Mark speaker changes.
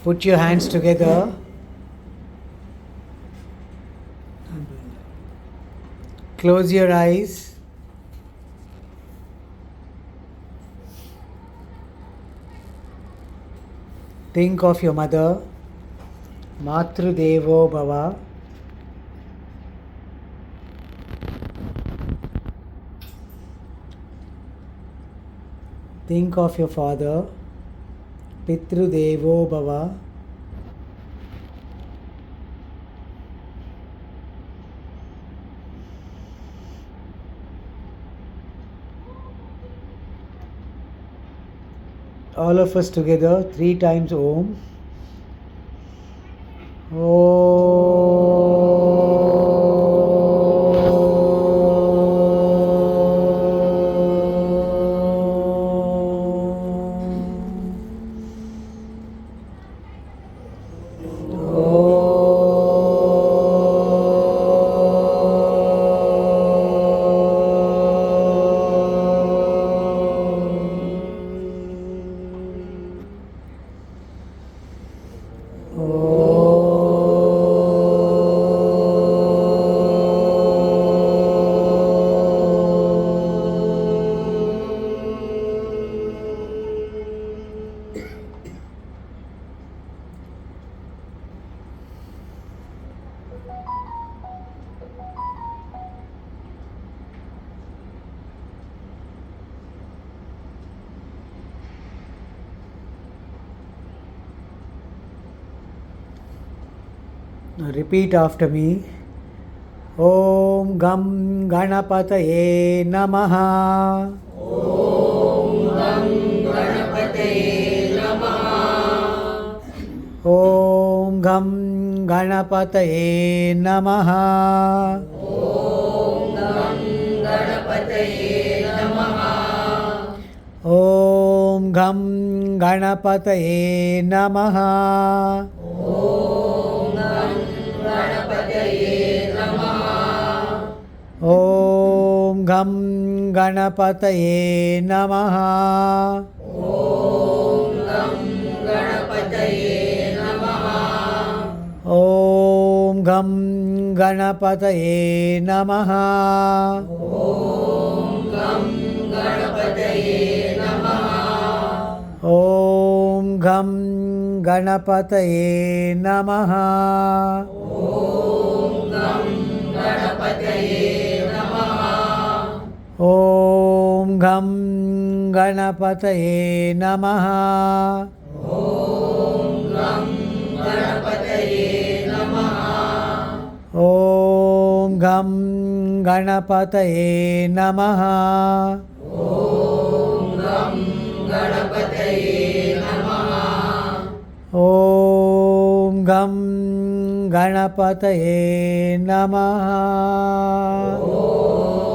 Speaker 1: Put your hands together. Close your eyes. Think of your mother. Matru Devo Bhava. Think of your father. Pitru Devo Bhava. All of us together 3 times Om. Now repeat after me. Om Gam Ganapataye Namaha.
Speaker 2: Om Gam Ganapataye Namaha.
Speaker 1: Om Gam Ganapataye Namaha.
Speaker 2: Om Gam Ganapataye Namaha.
Speaker 1: Om Gam Ganapataye Namaha.
Speaker 2: Om Gam Ganapataye Namaha.
Speaker 1: Om Gam Ganapataye Namaha.
Speaker 2: Om Gam Ganapataye Namaha.
Speaker 1: Om Gam Ganapataye Namaha.
Speaker 2: Om Gam Ganapataye Namaha.
Speaker 1: Om Gam Ganapataye Namaha.
Speaker 2: Om Gam Ganapataye Namaha.
Speaker 1: Om Gam Ganapataye Namaha.
Speaker 2: Om Gam Ganapataye Namaha.
Speaker 1: Om Gam Ganapataye Namaha.
Speaker 2: Om